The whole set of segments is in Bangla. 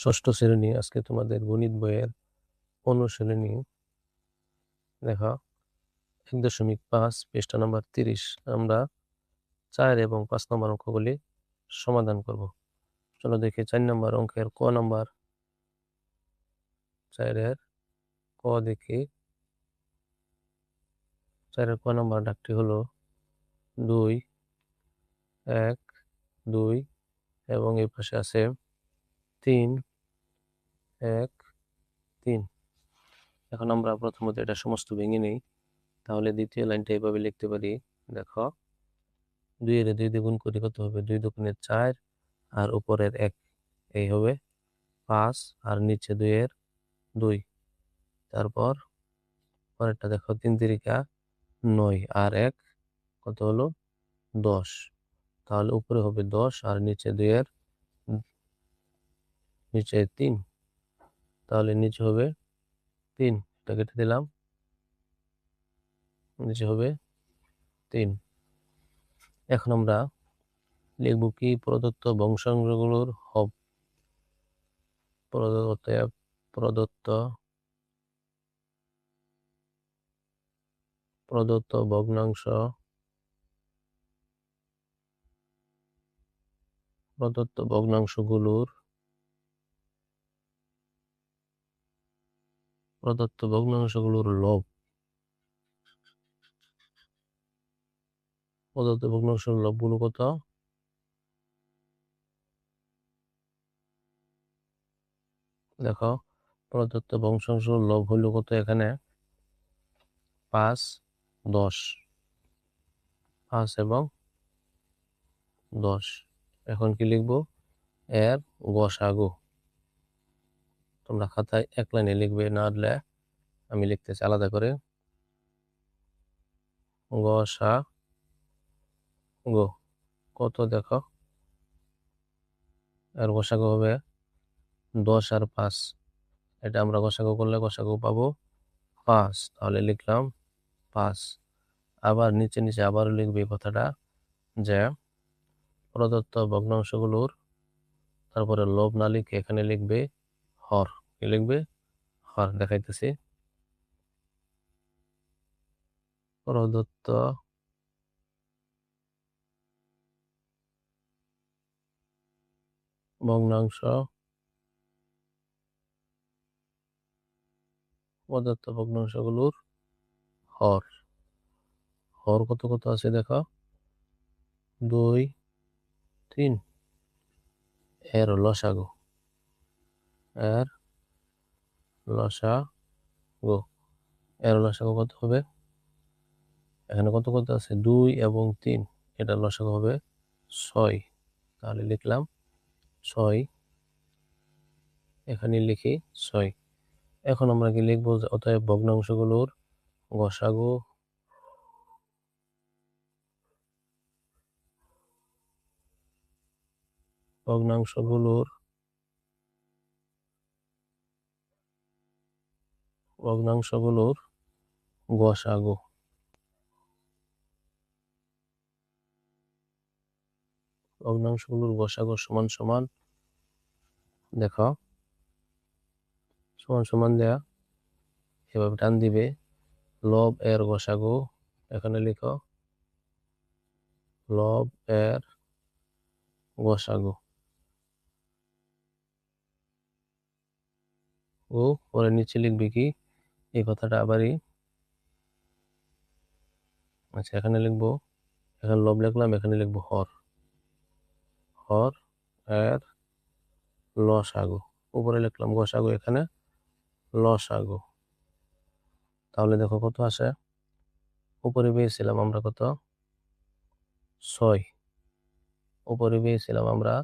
ষষ্ঠ শ্রেণী আজকে তোমাদের গণিত বইয়ের অনুশীলনী দেখো 1.5 পৃষ্ঠা নাম্বার 30 আমরা 4 এবং 5 নম্বর অঙ্কগুলি সমাধান করব। চলো দেখি 4 নম্বর অঙ্কের ক নাম্বার 4-এর ক দেখি। 4-এর ক নাম্বার ডাকটি হলো 2 1 2 এবং এই পাশে আছে 3 1 3। এখন আমরা প্রথমত এটা সমস্ত ভেঙে নেই, তাহলে দ্বিতীয় লাইনটা এইভাবে লিখতে পারি। দেখো 2 এর 2 দিয়ে গুণ করে কত হবে? 2 দুগুণে 4 আর উপরের 1 এই হবে 5 আর নিচে 2 এর 2। তারপর পরেরটা দেখো 3 তিরিকা 9 আর 1 কত হলো 10। তাহলে উপরে হবে 10 আর নিচে 2 এর নিচে 3, তাহলে নিচে হবে 3, এটা কেটে দিলাম, নিচে হবে 3। এখন আমরা লিখব কি? প্রদত্ত ভগ্নাংশগুলোর প্রদত্ত প্রদত্ত ভগ্নাংশগুলোর লব। প্রদত্ত ভগ্নাংশের লবগুলো কত? দেখো প্রদত্ত ভগ্নাংশের লব হলো কত? এখানে 5 10, 5 এবং 10। এখন কি লিখবো? এর গসাগু। তোমরা খাতায় এক লাইনে লিখবে, না হলে আমি লিখতেছি আলাদা করে। গসাগু কত? দেখো এর গসাগু হবে 10 আর 5। এটা আমরা গসাগু করলে গসাগু পাবো 5, তাহলে লিখলাম 5। আবার নিচে নিচে আবার লিখবে কথাটা যে প্রদত্ত ভগ্নাংশগুলোর, তারপরে লব না লিখে এখানে লিখবে হর। কি লিখবে? হর। দেখাইতেছি। প্রদত্ত ভগ্নাংশগুলোর হর। হর কত কত আছে দেখো? 2 3। এর লসাগু, এর লসাগু এর লসাগু কত হবে? এখানে কত কত আছে? 2 এবং 3, এটা লসাগু হবে 6। তাহলে লিখলাম 6, এখানে লিখি 6। এখন আমরা কি লিখবো? অতএব ভগ্নাংশগুলোর গসাগু ভগ্নাংশগুলোর গসাগু সমান সমান, দেখো সমান সমান দেয়া এভাবে টান দিবে। লব এর গসাগু, এখানে লিখো লব এর গসাগু ও পরে নিচে লিখবে কি? এই কথাটা আবারই, আচ্ছা এখানে লিখবো, এখানে লব লিখলাম, এখানে লিখবো হর। হর এর লসাগু, উপরে লিখলাম গসাগু, এখানে লসাগু। তাহলে দেখো কত আসে? উপরে পেয়েছিলাম আমরা কত? 6। উপরে পেয়েছিলাম আমরা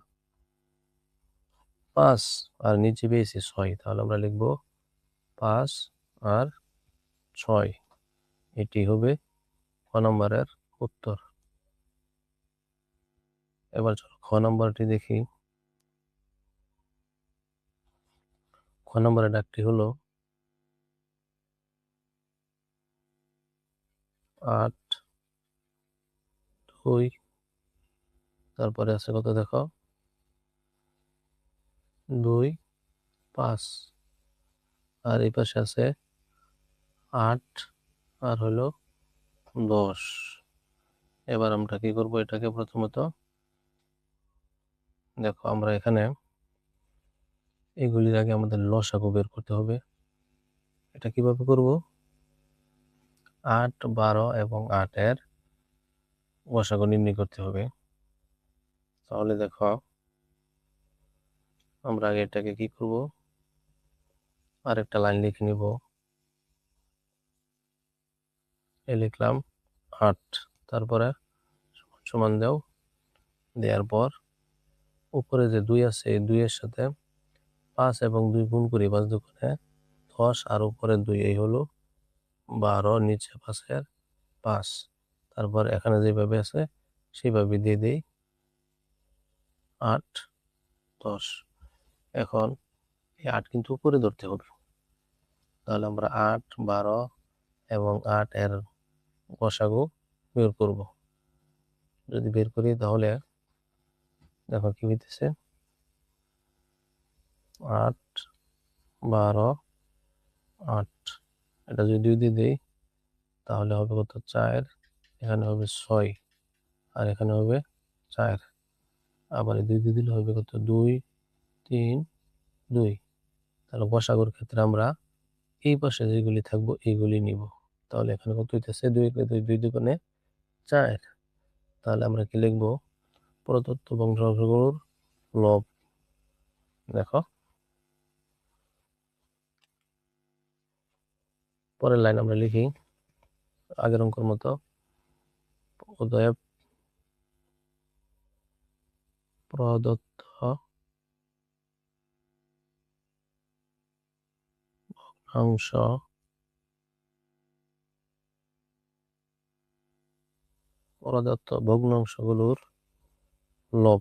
5 আর নিচে পেয়েছি 6, তাহলে আমরা লিখবো 5 আর 6। এটি হবে ক নম্বরের উত্তর। এবার চলো খ নম্বরটি দেখি। খ নম্বরের ডাকটি হলো 8 2, তারপরে আছে কত দেখো? 2 5 আর এই পাশে আছে 8 আর হলো 10। এবার আমরা কি করব, এটাকে প্রথমত দেখো আমরা এখানে এগুলির আগে আমাদের লসাগু বের করতে হবে। এটা কিভাবে করব? 8, 12 এবং 8 এর লসাগু নির্ণয় করতে হবে। তাহলে দেখো আমরা আগে এটাকে কি করব, আরেকটা লাইন লিখে নিব। লিখলাম 8, তারপরে সমান দাও, দেওয়ার পর উপরে যে 2 আছে এই 2 এর সাথে 5 এবং 2 গুণ করি, 5 দুগুণে 10 আর উপরে 2, এই হলো 12, নিচে 5 এর 5। তারপর এখানে যেভাবে আছে সেইভাবে দিয়ে দেই 8, 10। এখন এই 8 কিন্তু উপরে ধরতে হবে। তাহলে আমরা 8, 12 এবং 8 এর লসাগু বের করব। যদি বের করি তাহলে দেখো কি হইতেছে, 8, 12, 8। এটা যদি 2 দিয়ে দিই তাহলে হবে কত, 4, এখানে হবে 6 আর এখানে হবে 4। আবার এই 2 দিয়ে দিলে হবে কত, 2, 3, 2। তাহলে লসাগুর ক্ষেত্রে আমরা এই পাশে যেগুলি থাকবো এইগুলি নিব। তাহলে এখানে কত হইতেছে, 2 দুগুণে 4। তাহলে আমরা কি লিখবো, প্রদত্ত বংশাংশগুলোর লব। দেখো পরের লাইন আমরা লিখি আগের অঙ্কের মতো, অতএব প্রদত্ত অংশ প্রদত্ত ভগ্নাংশগুলোর লব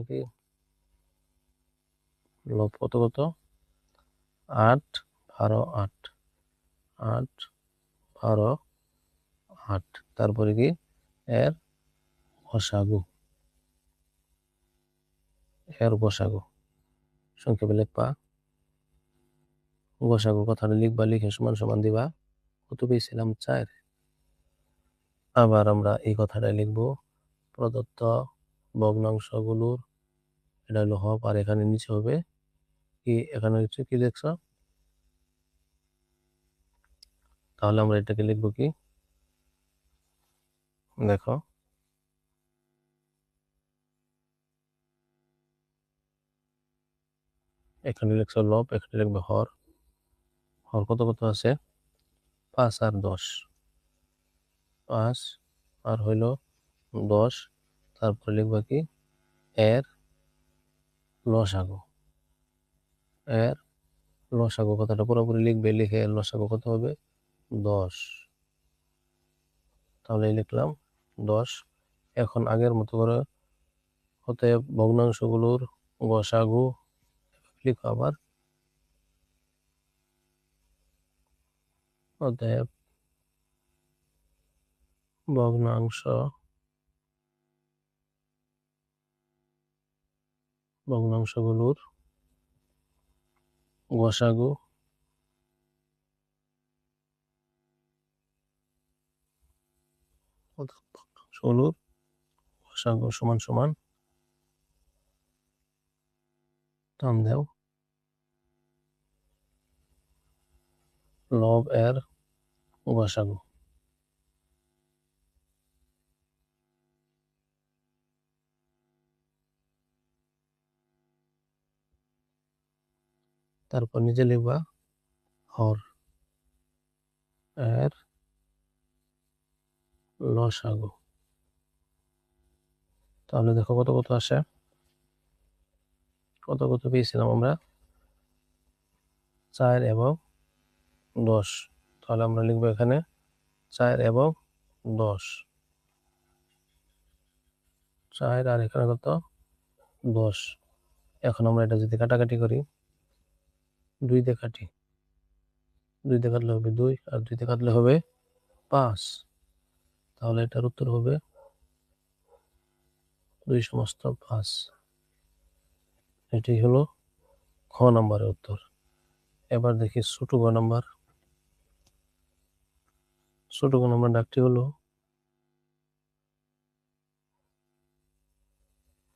কি, লব কত কত, 8, 12, 8, 8, 12, 8। তারপরে কি এর গসাগু, এর গসাগু সংক্ষেপে লিখবা, গসাগু কথাটা লিখবা, লিখে সমান সমান দিবা কত পেয়েছিলাম, 4। আবার আমরা এই কথাটা লিখব, প্রদত্ত ভগ্নাংশগুলোর, এটা হলো হব, আর এখানে নিচে হবে কি, এখানে হচ্ছে কি দেখছো, তাহলে আমরা এটাকে লিখবো কি, দেখো এখানে লিখছো লব, এখানে লিখবে হর। হর কত কত আছে, 5 আর 10, 5 আর হইলো 10। তারপরে লিখবা কি, এর লসাগু, এর লসাগু কথাটা পুরোপুরি লিখবে, লিখে এর লসাগু কত হবে, 10। তাহলে লিখলাম 10। এখন আগের মতো করে অতএব ভগ্নাংশগুলোর গসাগু লিখো আবার, অতএব ভগ্নাংশ ভগ্নাংশগুলোর গসাগু ভগ্নাংশগুলোর গসাগু সমান সমান, টান দাও, লব এর গসাগু। তারপর নিচে লিখবা হর এর লসাগু। তাহলে দেখো কত কত আসে, কত কত পেয়েছিলাম আমরা, 4 এবং 10। তাহলে আমরা লিখবো এখানে 4 এবং 10, 4 আর এখানে কত, 10। এখন আমরা এটা যদি কাটাকাটি করি, 2 দিয়ে কাটি, 2 দিয়ে কাটলে হবে 2 আর 2 দিয়ে কাটলে হবে 5। তাহলে এটার উত্তর হবে 2 সমস্ত 5। এটাই হলো খ। খ নম্বরের উত্তর। এবার দেখি ছোট গ নম্বর। ছোট গ নম্বর ডাকটি হলো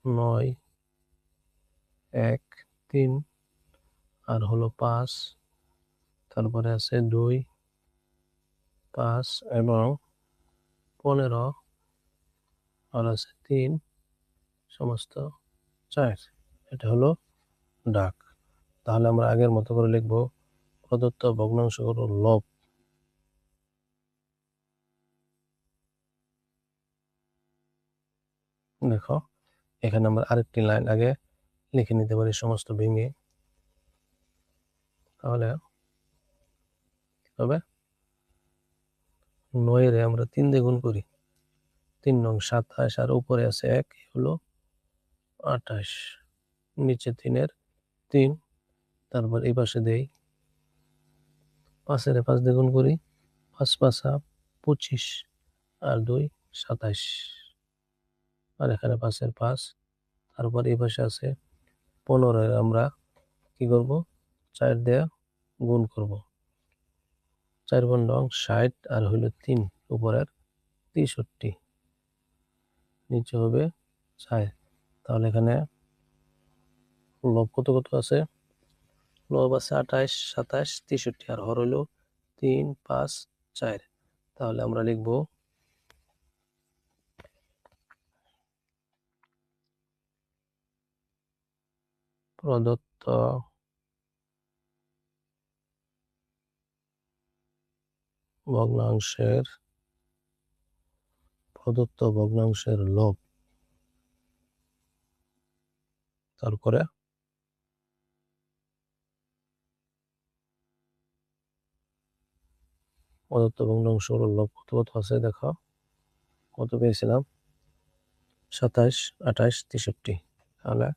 9 1 3 আর হলো 5, তারপরে আছে 2 5 এবং 15 আর আছে 3 সমস্ত 4। এটা হলো ডাক। তাহলে আমরা আগের মতো করে লিখব প্রদত্ত ভগ্নাংশগুলোর লব। দেখো এখানে আমরা আরেকটি লাইন আগে লিখে নিতে পারি সমস্ত ভেঙে। তাহলে হবে 9 এর আমরা 3 দিয়ে গুণ করি, 3 নং 27 আর উপরে আছে 1 হলো 28, নিচে 3 এর 3, তারপর এই পাশে দেই 5 এর 5 দিয়ে গুণ করি, 5 5 25 আর 2 27, আর এখানে 5 এর 5, তারপর এই পাশে আছে 15 এর আমরা কি করব 4 দিয়ে গুণ করব, 4 গুণ 60 আর হইল 3 উপরের 63, নিচে হবে 4। তাহলে এখানে লব কত কত আছে, লব আছে 28 27 63 আর হর হইল 3 5 4। তাহলে আমরা লিখব প্রদত্ত ভগ্নাংশের লব, তারপরে প্রদত্ত ভগ্নাংশগুলোর লব কত কত আছে দেখো, কত পেয়েছিলাম 27 28 63, তাহলে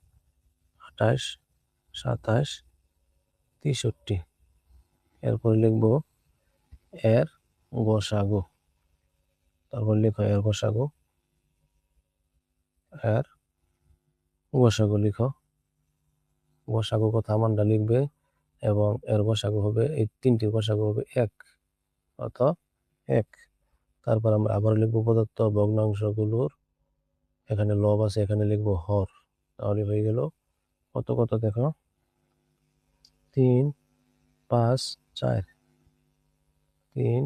28 27 63, এরপরে লিখব এর গসাগু, তারপর লিখো এর গসাগু, এর গসাগু লিখো, গসাগু কথা আমানটা লিখবে এবং এর গসাগু হবে এই তিনটির গসাগু হবে 1 অর্থাৎ 1। তারপর আমরা আবার লিখব প্রদত্ত ভগ্নাংশগুলোর, এখানে লব আছে এখানে লিখব হর, তাহলে হয়ে গেল কত কত দেখো 3 5 4, 3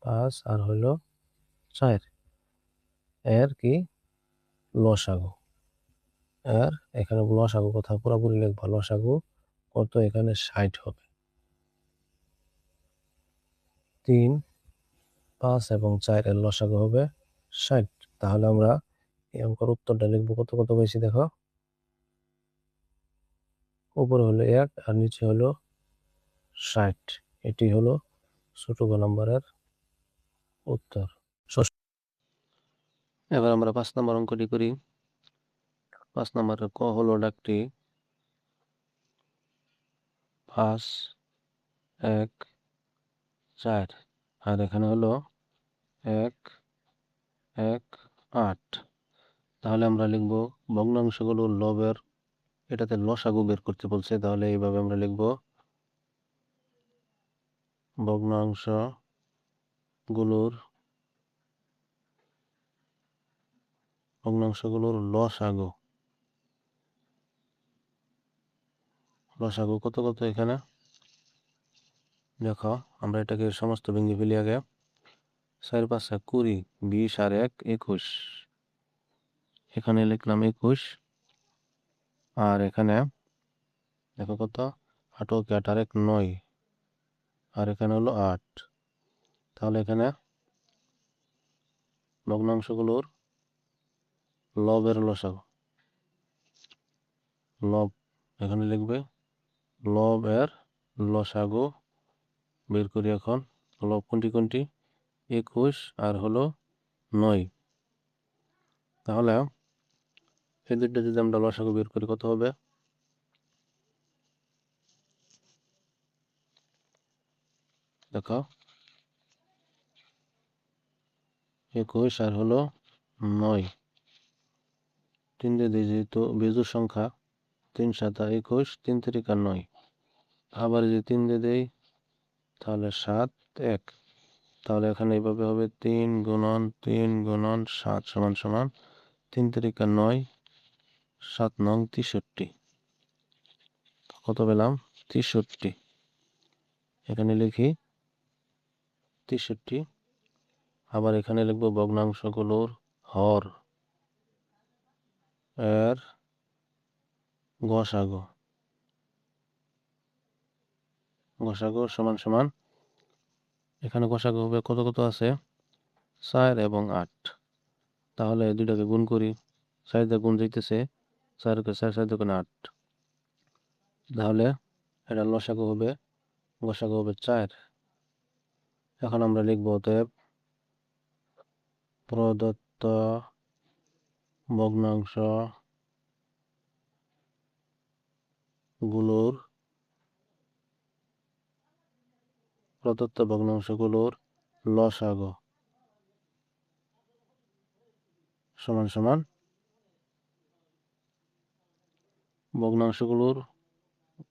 5 আর হইল 4, এর কি লসাগু, আর এখানে লসাগু কথা পুরোপুরি লিখবা, লসাগু কত এখানে 60 হবে, 3 5 এবং 4 এর লসাগু হবে 60। তাহলে আমরা এই অঙ্কের উত্তরটা লিখবো কত কত বেশি দেখো, উপরে হলো 1 আর নিচে হলো 60। এটি হলো ছোট গ নম্বরের উত্তর। এবার আমরা 5 নম্বর অঙ্কটি করি। 5 নম্বরের ক হলো ডাকটি 5 1 4 আর এখানে হলো 1 1 8। তাহলে আমরা লিখব ভগ্নাংশগুলো লবের, এটাতে লসাগু বের করতে বলছে, তাহলে এইভাবে আমরা লিখব ভগ্নাংশগুলোর লসাগু, লসাগু কত কত এখানে দেখো, আমরা এটাকে সমস্ত ভেঙে ফেলি আগে, 4 5 20 20 আর 1 21, এখানে লিখলাম 21 আর এখানে দেখো কত 8 কে 8 আর 1 9 আর এখানে হলো 8। তাহলে এখানে ভগ্নাংশগুলোর লবের লসাগু, লব এখানে লিখবে, লব এর লসাগু বের করি এখন, লব কোনটি কোনটি 21 আর হলো 9। তাহলে এই দুইটা যদি আমরা লসাগু বের করি কত হবে, দেখো 21 আর হলো 9, 3 দিয়ে দিই যেহেতু বেজোড় সংখ্যা 3 7 21, 3 3 9। আবার যদি 3 দিয়ে দেই তাহলে 7 1। তাহলে এখানে এইভাবে হবে 3 গুণন 3 গুণন 7 সমান সমান 3 3 9, 7 9 63। কত পেলাম? 63। এখানে লিখি 63। আবার এখানে লিখব ভগ্নাংশগুলোর হর এর গসাগু। গসাগু সমান সমান এখানে গসাগু হবে কত কত আছে? 4 এবং 8। তাহলে দুইটাকে গুণ করি। 4 দিয়ে গুণ যাইতেছে 4 কে 4 4 দুগুণে 8। তাহলে এটা লসাগু হবে, গসাগু হবে 4। এখন আমরা লিখব অতএব প্রদত্ত ভগ্নাংশ ভগ্নাংশগুলোর লসাগু সমান সমান ভগ্নাংশগুলোর,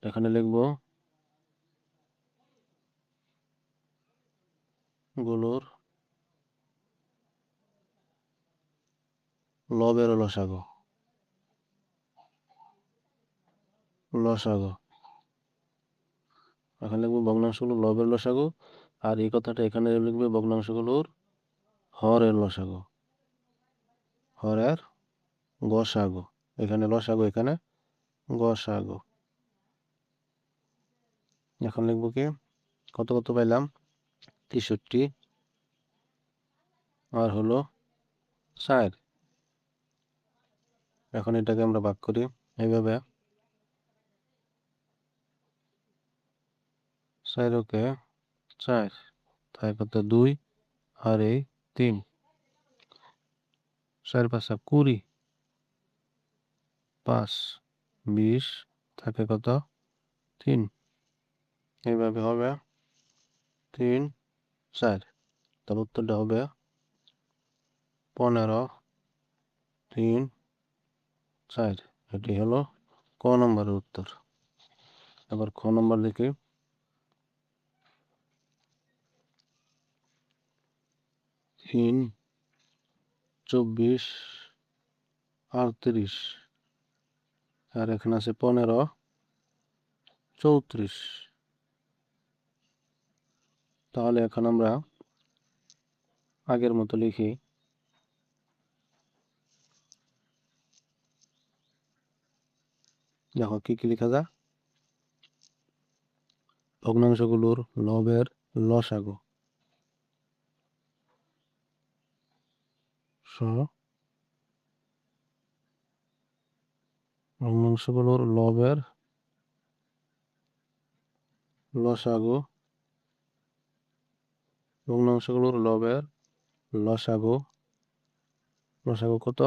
এখানে লিখব গুলোর লবের লসাগু। এখানে লিখবো ভগ্নাংশগুলোর লবের লসাগু, আর এই কথাটা এখানে লিখবে ভগ্নাংশগুলোর হরের লসাগু, হরের গসাগু। এখানে লসাগু, এখানে গসাগু। এখন লিখবো কি কত কত পাইলাম? 63 আর হলো 4। এখন এটাকে আমরা ভাগ করি এইভাবে, 4 কে 4 তাই কত 2 আর এই 3, 4 5 20, 5 20 থাকে কত 3। এইভাবে হবে 3 4। তার উত্তরটা হবে 15 3 4। এটি হলো ক নম্বরের উত্তর। এবার খ নম্বর দেখি। 3 24 38 আর এখানে আছে 15 34। তাহলে এখন আমরা আগের মতো লিখি। দেখো কি কি লেখা যায়? ভগ্নাংশগুলোর লবের লসাগু ভগ্নাংশগুলোর লবের লসাগু, ভগ্নাংশগুলোর লবের লসাগু, লসাগু কত?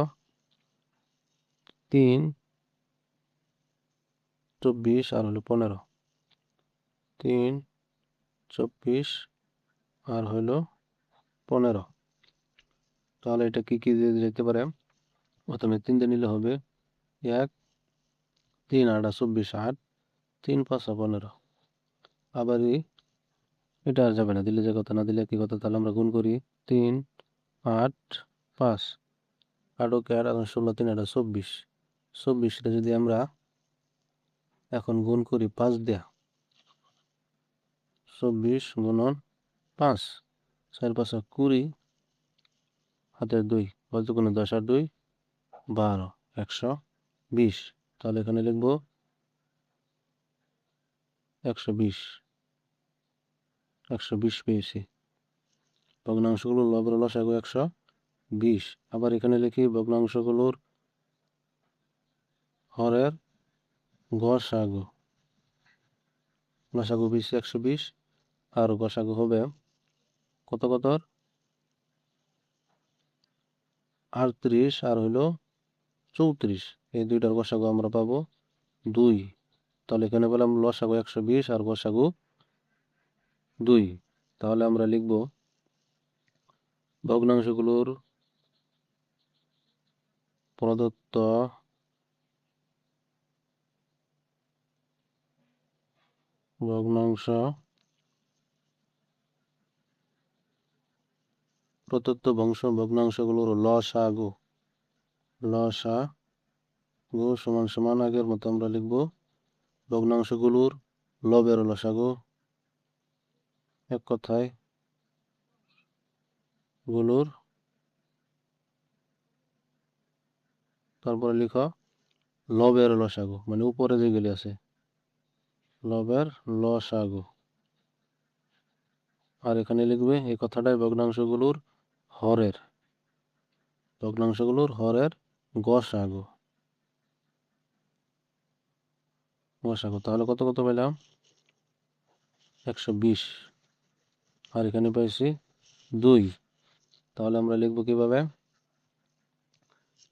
3 24 আর হলো 15। 3 24 আর হলো 15। তাহলে এটা কি কি দিয়ে যেতে পারে? প্রথমে 3 দিয়ে নিলে হবে 1, 3 8 24 8, 3 5 15। আবার এটা আর যাবে না, দিলে যে কথা, না দিলে কি কথা? তাহলে আমরা গুণ করি 3 8 5, 8 কে 8 আর 16 3 8 24। 24টা যদি আমরা এখন গুণ করি 5 দেয়া, 24 গুণন 5, 4 5 20, হাতের 2, 5 গুণে 10 আর 2 12, 120। তাহলে এখানে লিখবো 120, 120 পেয়েছি। ভগ্নাংশগুলোর লবের লসাগু 120। আবার এখানে লিখি ভগ্নাংশগুলোর হরের গসাগু। লসাগু পেয়েছি 120 আর গসাগু হবে কত কত? 38 আর হইলো 34। এই দুইটার গসাগু আমরা পাবো 2। তাহলে এখানে পেলাম লসাগু 120 আর গসাগু 2। তাহলে আমরা লিখব ভগ্নাংশগুলোর প্রদত্ত ভগ্নাংশ প্রদত্ত ভগ্নাংশগুলোর লসাগু সমান সমান আগের মতো আমরা লিখব ভগ্নাংশগুলোর লবের লসাগু, এক কথায় গুলোর, তারপরে লিখো লবের লসাগু, মানে উপরে যেগুলি আছে লবের লসাগু। আর এখানে লিখবে এই কথাটাই ভগ্নাংশগুলোর হরের গসাগু। তাহলে কত কত পেলাম? 120। আর এখানে পাইছি 2। তাহলে আমরা লিখব কিভাবে?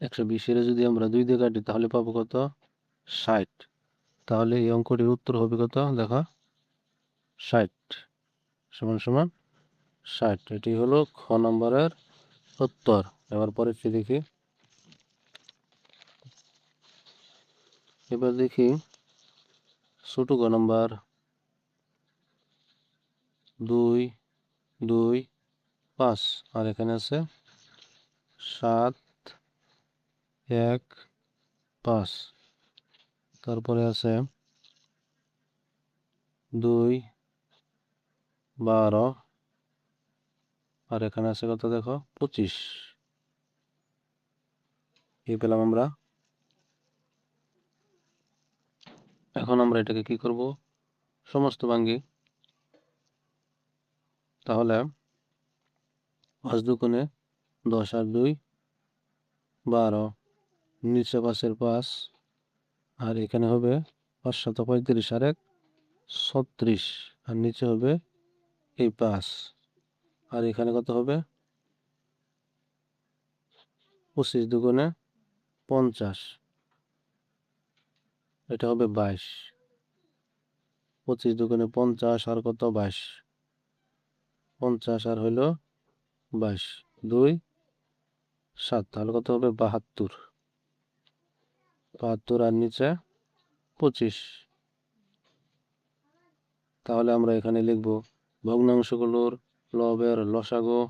120 যদি আমরা 2 দিয়ে কাটি তাহলে পাবো কত? 60। তাহলে এই অঙ্কটির উত্তর হবে কত? দেখো 60 সমান সমান 60। এটি হলো খ নম্বরের উত্তর। এবার পরেরটি দেখি। এবার দেখি ছোট গ নম্বর 2, 2, 5। আর এখানে আছে 7, 1, 5। তারপরে আছে 2, 12। আর এখানে আছে কত দেখো? 25। এই পেলাম আমরা। এখন আমরা এটাকে কি করব? সমস্ত ভাঙ্গি। তাহলে 5 দুগুণে 10 আর 2 12, নিচে 5-এর 5, আর এখানে হবে 535 আর 1 36, আর নিচে হবে এই 5, আর এখানে কত হবে? 25 দুগুণে 50, এটা হবে 22। 25 দুগুণে 50 আর কত? 22। 50 আর হইল 22, 2, 7, তাহলে কত হবে? 72। 72 আর নিচে 25। তাহলে আমরা এখানে লিখব ভগ্নাংশগুলোর লবের লসাগু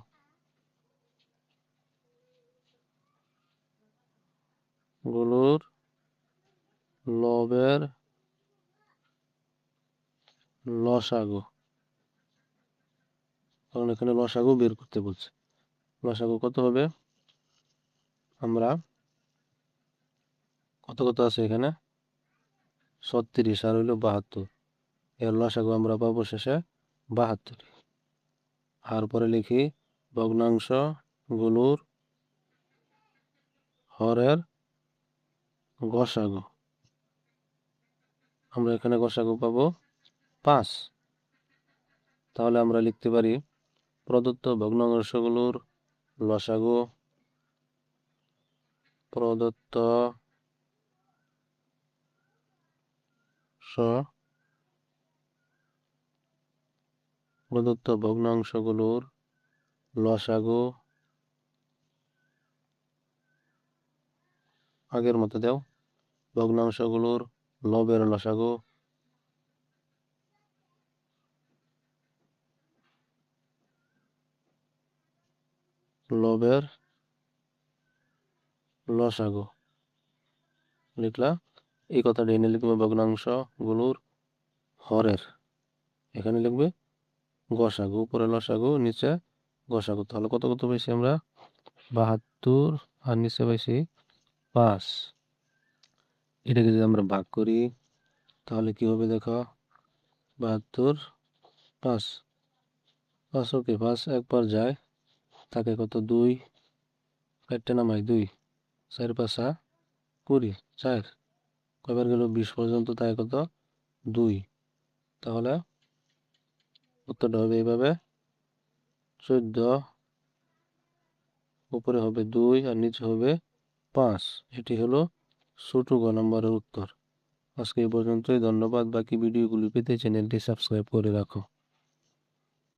কারণ এখানে লসাগু বের করতে বলছে। লসাগু কত হবে? আমরা কত কত আছে এখানে? 36 আর হইল 72। এর লসাগু আমরা পাবো শেষে 72। আর পরে লিখি ভগ্নাংশগুলোর হরের গসাগু। আমরা এখানে গসাগু পাবো 5। তাহলে আমরা লিখতে পারি প্রদত্ত ভগ্নাংশগুলোর লসাগু প্রদত্ত ভগ্নাংশগুলোর লসাগু আগের মতো দাও। ভগ্নাংশগুলোর লবের লসাগু লিখলা। এই কথাটা এনে লিখবে ভগ্নাংশগুলোর হরের। এখানে লিখবে গসাগু, উপরে লসাগু, নিচে গসাগু। তাহলে কত কত পাইছি আমরা? 72 আর নিচে পাইছি 5। এটাকে যদি আমরা ভাগ করি তাহলে কি হবে দেখো? 72, 5, 5 ওকে 5 একবার যায়, তাকে কত? 2 কাটতে নামাই 2, 4 5 20, 4 কয়বার গেল? 20 পর্যন্ত, তাই কত? 2। তাহলে উত্তরটা হবে এইভাবে 14, উপরে হবে 2 আর নিচে হবে 5। এটি হলো ছোট গ নম্বরের উত্তর। আজকে এই পর্যন্তই। ধন্যবাদ। বাকি ভিডিওগুলি পেতে চ্যানেলটি সাবস্ক্রাইব করে রাখো।